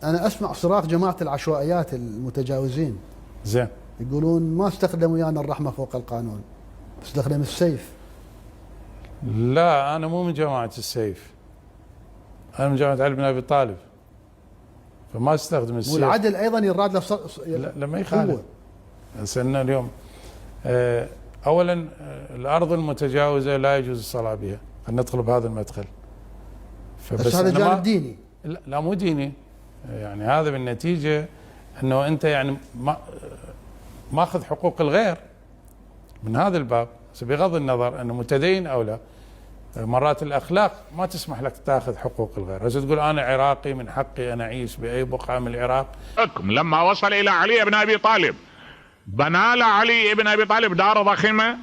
أنا أسمع صراخ جماعة العشوائيات المتجاوزين، زين. يقولون ما استخدموا ويانا الرحمة فوق القانون، استخدم السيف. لا، أنا مو من جماعة السيف، أنا من جماعة علي بن أبي طالب، فما استخدم السيف. والعدل أيضا يراد له لا ما يخالف. سألنا اليوم أولا الأرض المتجاوزة لا يجوز الصلاة بها، خلينا ندخل بهذا المدخل. بس هذا جانب ديني. لا مو ديني، يعني هذا بالنتيجة أنه أنت يعني ماخذ حقوق الغير من هذا الباب، بغض النظر أنه متدين أو لا. مرات الأخلاق ما تسمح لك تأخذ حقوق الغير، هسه تقول أنا عراقي من حقي أنا أعيش بأي بقعة من العراق. لما وصل إلى علي بن أبي طالب بنى لعلي بن أبي طالب دار ضخمة.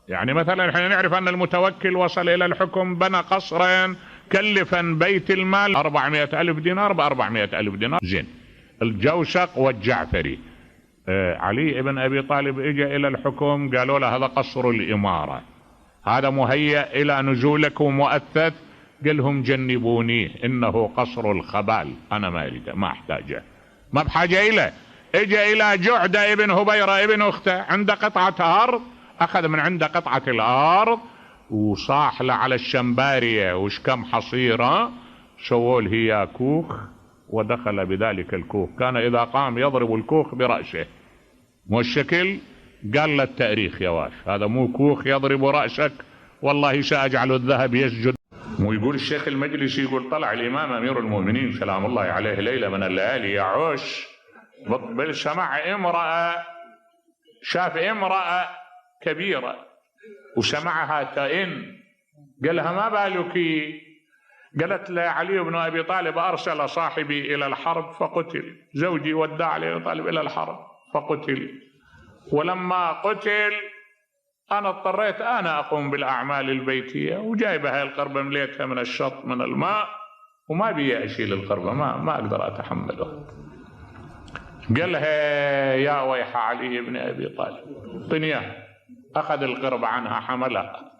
يعني مثلا احنا نعرف أن المتوكل وصل إلى الحكم بنى قصرا كلفا بيت المال 400,000 دينار ب400,000 دينار. زين. الجوشق والجعفري، علي بن أبي طالب اجى إلى الحكم، قالوا له هذا قصر الإمارة، هذا مهيأ إلى نزولك ومؤثث. قال لهم جنبونيه إنه قصر الخبال، أنا ما أريده ما أحتاجه، ما بحاجة إليه. اجى إلى جعدة ابن هبيرة ابن أخته عنده قطعة أرض، أخذ من عنده قطعة الأرض وصاح له على الشمبارية وش كم حصيرة، سووا له هي كوخ ودخل بذلك الكوخ. كان إذا قام يضرب الكوخ برأسه، مو الشكل. قال له التاريخ يا واش هذا مو كوخ يضرب رأسك، والله سأجعل الذهب يسجد. ويقول الشيخ المجلسي يقول طلع الإمام أمير المؤمنين سلام الله عليه ليلة من الليالي يعوش بالسمع امرأة، شاف امرأة كبيرة وسمعها تئن، قال لها ما بالك؟ قالت له علي بن أبي طالب أرسل صاحبي إلى الحرب فقتل، زوجي ودع علي بن طالب إلى الحرب فقتل، ولما قتل أنا اضطريت أنا أقوم بالأعمال البيتية، وجايبة هاي القربة مليتها من الشط من الماء وما بي أشيل القربة، ما أقدر أتحمله. قال لها يا ويح علي بن أبي طالب طنياه. أخذ القربة عنها حملها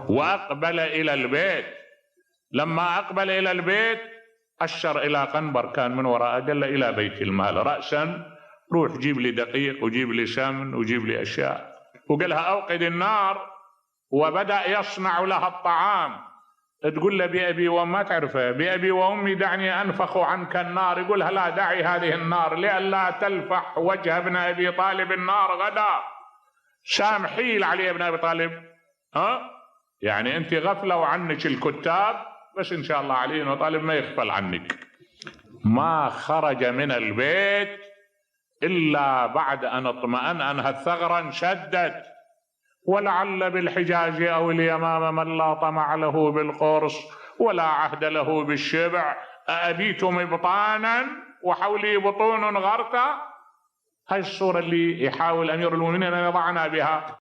وأقبل إلى البيت. لما أقبل إلى البيت أشر إلى قنبر كان من وراءه، قال له إلى بيت المال رأسا، روح جيب لي دقيق وجيب لي سمن وجيب لي أشياء. وقال لها أوقد النار، وبدأ يصنع لها الطعام. تقول له بأبي وما تعرفه، بأبي وأمي دعني أنفخ عنك النار. يقول لها لا، دعي هذه النار لئلا تلفح وجه ابن أبي طالب النار غدا. سامحي لعلي بن أبي طالب، يعني أنت غفلوا عنك الكتاب، بس إن شاء الله علي بن أبي طالب ما يغفل عنك. ما خرج من البيت إلا بعد أن اطمأن أنها الثغرة انشدت. ولعل بالحجاز أو اليمام من لا طمع له بالقرص ولا عهد له بالشبع، أأبيتم إبطانا وحولي بطون غرتا. هاي الصورة اللي يحاول أمير المؤمنين أن يضعنا بها.